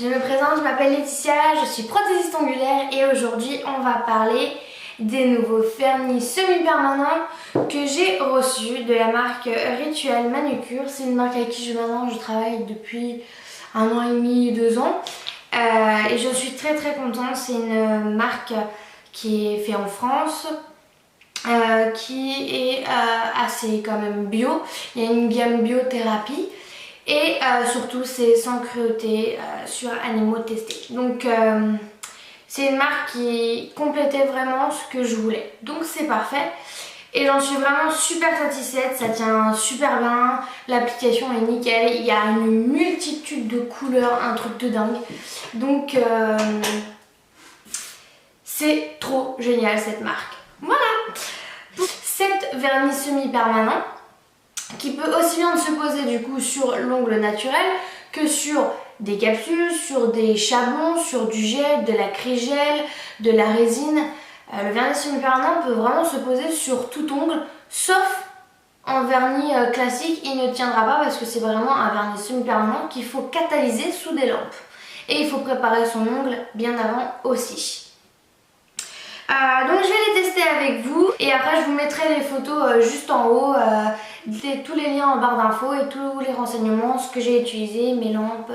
me présente, je m'appelle Laetitia, je suis prothésiste ongulaire et aujourd'hui on va parler des nouveaux vernis semi-permanents que j'ai reçus de la marque Rituel Manucure. C'est une marque avec qui je travaille depuis 1 an et demi, 2 ans et je suis très contente. C'est une marque qui est faite en France, qui est assez quand même bio. Il y a une gamme biothérapie. Et surtout c'est sans cruauté sur animaux testés. Donc c'est une marque qui complétait vraiment ce que je voulais. Donc c'est parfait. Et j'en suis vraiment super satisfaite. Ça tient super bien. L'application est nickel. Il y a une multitude de couleurs. Un truc de dingue. Donc c'est trop génial cette marque. Voilà. 7 vernis semi-permanents, qui peut aussi bien se poser du coup sur l'ongle naturel que sur des capsules, sur des charbons, sur du gel, de l'acrygel, de la résine. Le vernis semi-permanent peut vraiment se poser sur tout ongle, sauf en vernis classique, il ne tiendra pas parce que c'est vraiment un vernis semi-permanent qu'il faut catalyser sous des lampes. Et il faut préparer son ongle bien avant aussi. Donc je vais les tester avec vous et après je vous mettrai les photos juste en haut, tous les liens en barre d'infos et tous les renseignements, ce que j'ai utilisé, mes lampes,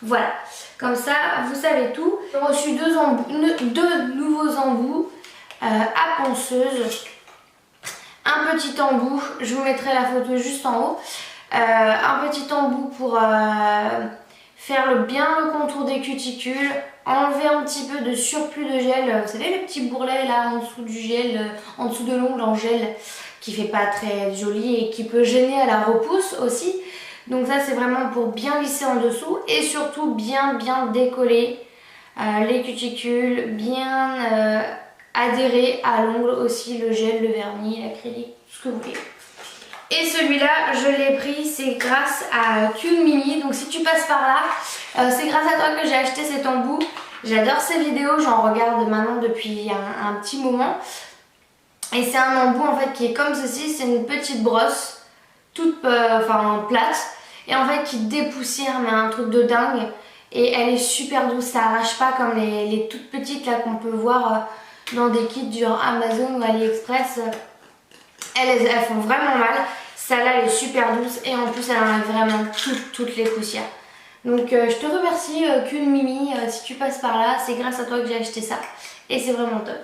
voilà. Comme ça vous savez tout. J'ai reçu deux nouveaux embouts à ponceuse, un petit embout, je vous mettrai la photo juste en haut, un petit embout pour faire bien le contour des cuticules, enlever un petit peu de surplus de gel, vous savez les petits bourrelets là en dessous du gel, en dessous de l'ongle en gel, qui fait pas très joli et qui peut gêner à la repousse aussi. Donc ça c'est vraiment pour bien lisser en dessous et surtout bien décoller les cuticules, bien adhérer à l'ongle aussi, le gel, le vernis, l'acrylique, ce que vous voulez. Et celui-là, je l'ai pris, c'est grâce à Cune Mimi. Donc si tu passes par là, c'est grâce à toi que j'ai acheté cet embout. J'adore ces vidéos, j'en regarde maintenant depuis un petit moment. Et c'est un embout en fait qui est comme ceci, c'est une petite brosse, toute plate. Et en fait qui dépoussière, mais un truc de dingue. Et elle est super douce, ça arrache pas comme les toutes petites là qu'on peut voir dans des kits du Amazon ou AliExpress. Elles font vraiment mal. Celle-là elle est super douce et en plus elle enlève vraiment toutes les poussières. Donc je te remercie Cune Mimi, si tu passes par là, c'est grâce à toi que j'ai acheté ça et c'est vraiment top.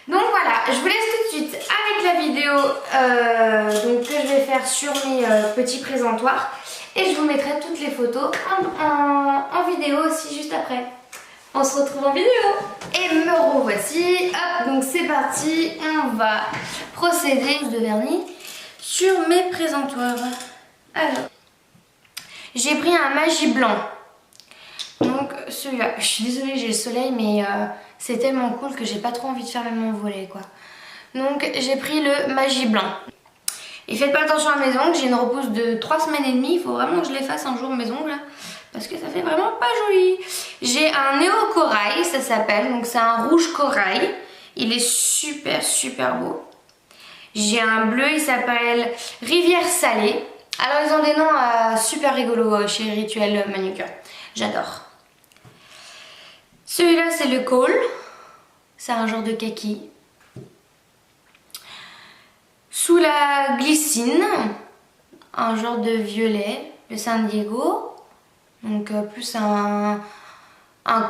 Donc voilà, je vous laisse tout de suite avec la vidéo que je vais faire sur mes petits présentoirs et je vous mettrai toutes les photos en vidéo aussi juste après. On se retrouve en vidéo. Et me revoici. Hop, donc c'est parti. On va procéder de vernis sur mes présentoirs. Alors, j'ai pris un Magie Blanc. Donc celui-là, je suis désolée, j'ai le soleil, mais c'est tellement cool que j'ai pas trop envie de faire même mon volet, quoi. Donc j'ai pris le Magie Blanc. Et faites pas attention à mes ongles, j'ai une repousse de 3 semaines et demie. Il faut vraiment que je les fasse un jour mes ongles, parce que ça fait vraiment pas joli. J'ai un Néo Corail, ça s'appelle, donc c'est un rouge corail. Il est super beau. J'ai un bleu, il s'appelle Rivière Salée. Alors ils ont des noms super rigolos chez Rituel Manucure. J'adore. Celui-là c'est le Cole. C'est un genre de kaki. Sous la Glycine, un genre de violet, le San Diego. Donc plus un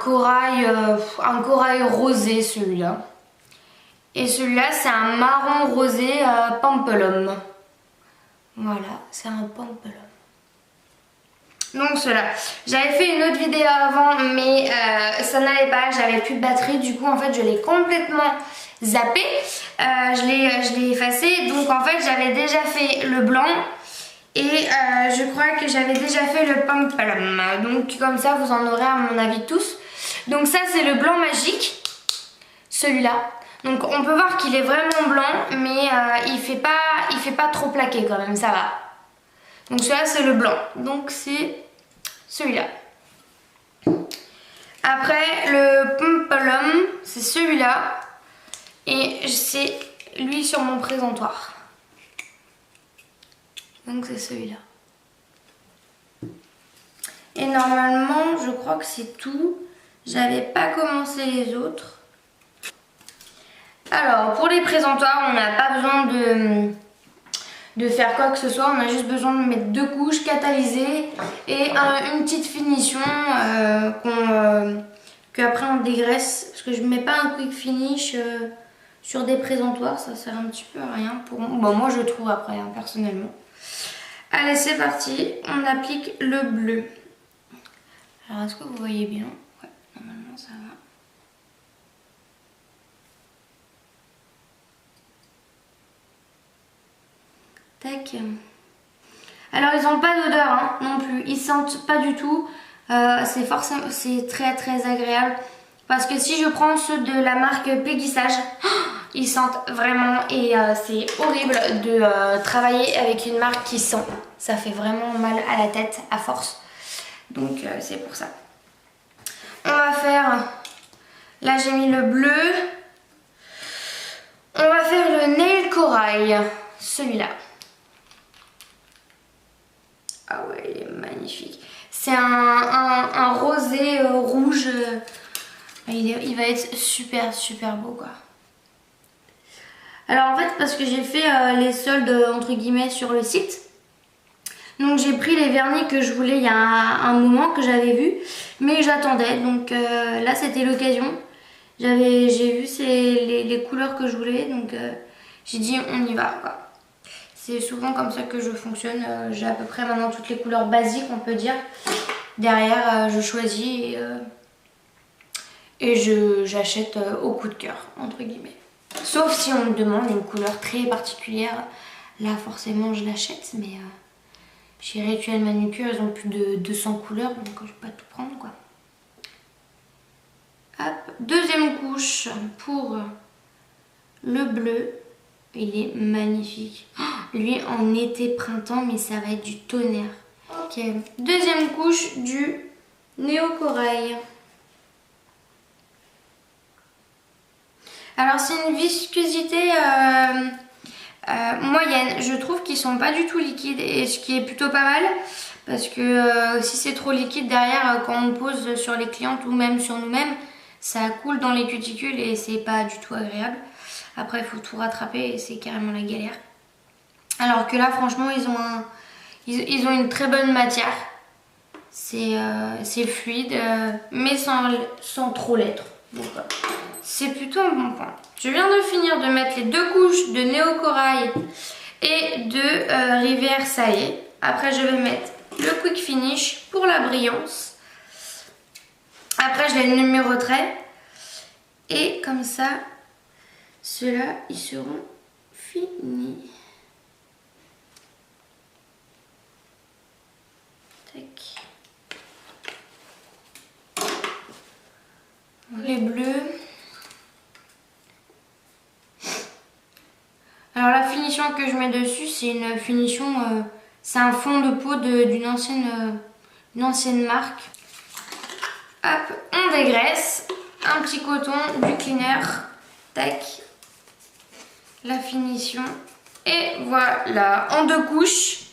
corail rosé celui-là. Et celui-là c'est un marron rosé pampelum. Voilà, c'est un pampelum. Donc cela, j'avais fait une autre vidéo avant mais ça n'allait pas, j'avais plus de batterie, du coup en fait je l'ai complètement zappé, je l'ai effacé. Donc en fait j'avais déjà fait le blanc et je crois que j'avais déjà fait le pampelum. Donc comme ça vous en aurez à mon avis tous. Donc ça c'est le blanc magique, celui-là. Donc on peut voir qu'il est vraiment blanc mais il fait pas trop plaqué quand même, ça va. Donc celui-là c'est le blanc, donc c'est celui-là. Après le pampelum c'est celui-là et c'est lui sur mon présentoir. Donc c'est celui-là. Et normalement, je crois que c'est tout. J'avais pas commencé les autres. Alors, pour les présentoirs, on n'a pas besoin de faire quoi que ce soit. On a juste besoin de mettre 2 couches catalysées et une petite finition qu'après on dégraisse. Parce que je ne mets pas un quick finish sur des présentoirs. Ça sert un petit peu à rien pour moi. Bon, moi je trouve après, hein, personnellement. Allez, c'est parti. On applique le bleu. Alors, est-ce que vous voyez bien? Ouais, normalement ça va. Tac. Alors ils n'ont pas d'odeur hein, non plus, ils sentent pas du tout. C'est très très agréable parce que si je prends ceux de la marque Peggy-Sage, ils sentent vraiment et c'est horrible de travailler avec une marque qui sent. Ça fait vraiment mal à la tête à force. Donc c'est pour ça. On va faire, là j'ai mis le bleu. On va faire le nail corail, celui-là. Ah ouais, il est magnifique. C'est un rosé rouge. Il va être super super beau quoi. Alors en fait parce que j'ai fait les soldes entre guillemets sur le site. Donc j'ai pris les vernis que je voulais il y a un moment que j'avais vu. Mais j'attendais donc là c'était l'occasion. J'ai vu les couleurs que je voulais donc j'ai dit on y va quoi. C'est souvent comme ça que je fonctionne. J'ai à peu près maintenant toutes les couleurs basiques, on peut dire. Derrière, je choisis et j'achète au coup de cœur, entre guillemets. Sauf si on me demande une couleur très particulière. Là, forcément, je l'achète. Mais chez Rituel Manucure, ils ont plus de 200 couleurs. Donc, je ne vais pas tout prendre, quoi. Hop. Deuxième couche pour le bleu. Il est magnifique. Oh, lui en été, printemps, mais ça va être du tonnerre. Ok. Deuxième couche du Néo Corail. Alors c'est une viscosité moyenne. Je trouve qu'ils sont pas du tout liquides et ce qui est plutôt pas mal. Parce que si c'est trop liquide derrière, quand on pose sur les clientes ou même sur nous-mêmes, ça coule dans les cuticules et c'est pas du tout agréable. Après, il faut tout rattraper et c'est carrément la galère. Alors que là, franchement, ils ont une très bonne matière. C'est fluide, mais sans trop l'être. Donc, c'est plutôt un bon point. Je viens de finir de mettre les 2 couches de Néo Corail et de Rivière Salé. Après, je vais mettre le Quick Finish pour la brillance. Après, je les numéroterai. Et comme ça... ceux-là, ils seront finis. Tac. Les bleus. Alors la finition que je mets dessus, c'est une finition... c'est un fond de peau d'une ancienne marque. Hop, on dégraisse. Un petit coton, du cleaner. Tac. La finition et voilà en 2 couches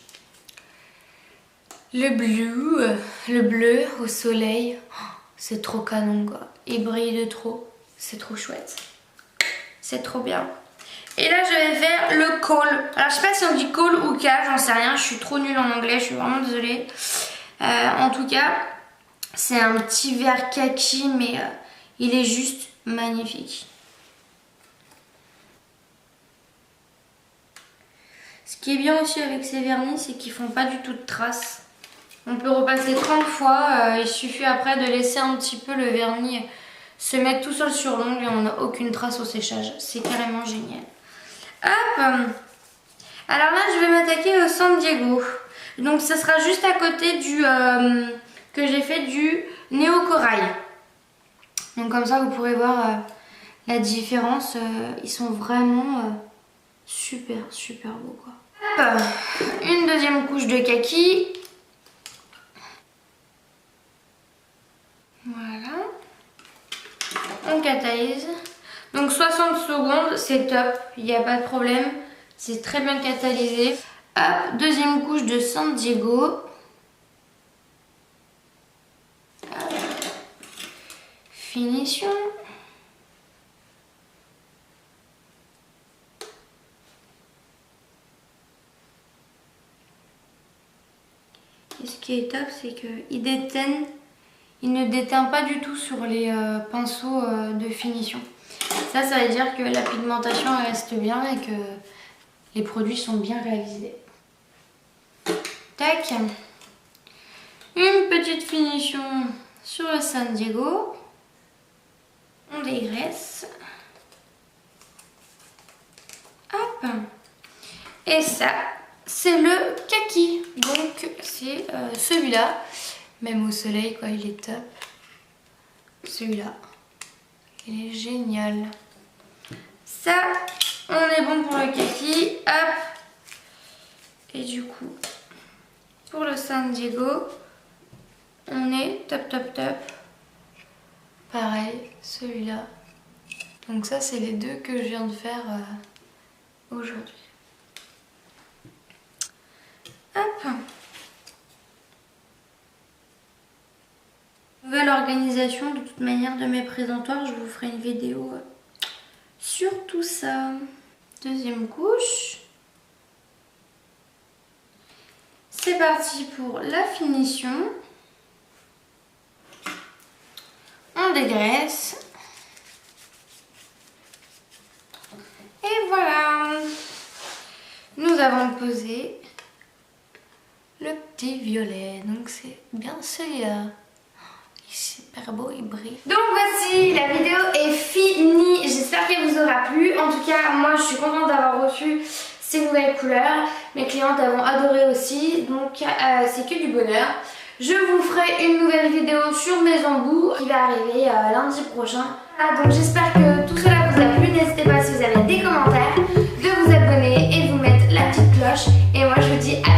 le bleu au soleil. Oh, c'est trop canon quoi, il brille de trop, c'est trop chouette, c'est trop bien. Et là je vais faire le col. Alors je sais pas si on dit col ou cas, j'en sais rien, je suis trop nulle en anglais, je suis vraiment désolée. En tout cas c'est un petit vert kaki mais il est juste magnifique. Ce qui est bien aussi avec ces vernis, c'est qu'ils font pas du tout de traces. On peut repasser 30 fois, il suffit après de laisser un petit peu le vernis se mettre tout seul sur l'ongle et on n'a aucune trace au séchage. C'est carrément génial. Hop. Alors là, je vais m'attaquer au San Diego. Donc ça sera juste à côté du que j'ai fait du Néo Corail. Donc comme ça, vous pourrez voir la différence. Ils sont vraiment... super super beau quoi. Hop, une deuxième couche de kaki. Voilà. On catalyse. Donc 60 secondes, c'est top, il n'y a pas de problème. C'est très bien catalysé. Hop, deuxième couche de San Diego. finition. Et ce qui est top, c'est qu'il déteint, il ne déteint pas du tout sur les pinceaux de finition. Ça veut dire que la pigmentation reste bien et que les produits sont bien réalisés. Tac. Une petite finition sur le San Diego. On dégraisse. Hop. Et ça, c'est le kaki. Donc c'est celui-là. Même au soleil, quoi, il est top. Celui-là. Il est génial. Ça, on est bon pour le kaki. Hop. Et du coup, pour le San Diego, on est top, top, top. Pareil, celui-là. Donc ça, c'est les deux que je viens de faire aujourd'hui. Hop. Nouvelle organisation de toute manière de mes présentoirs. Je vous ferai une vidéo sur tout ça. Deuxième couche. C'est parti pour la finition. On dégraisse. Et voilà. Nous avons posé le petit violet. Donc c'est bien celui-là. Il est super beau, il brille. Donc voici, la vidéo est finie. J'espère qu'elle vous aura plu. En tout cas, moi je suis contente d'avoir reçu ces nouvelles couleurs. Mes clientes ont adoré aussi. Donc c'est que du bonheur. Je vous ferai une nouvelle vidéo sur mes embouts qui va arriver lundi prochain. Voilà, donc j'espère que tout cela vous a plu. N'hésitez pas si vous avez des commentaires de vous abonner et de vous mettre la petite cloche. Et moi je vous dis à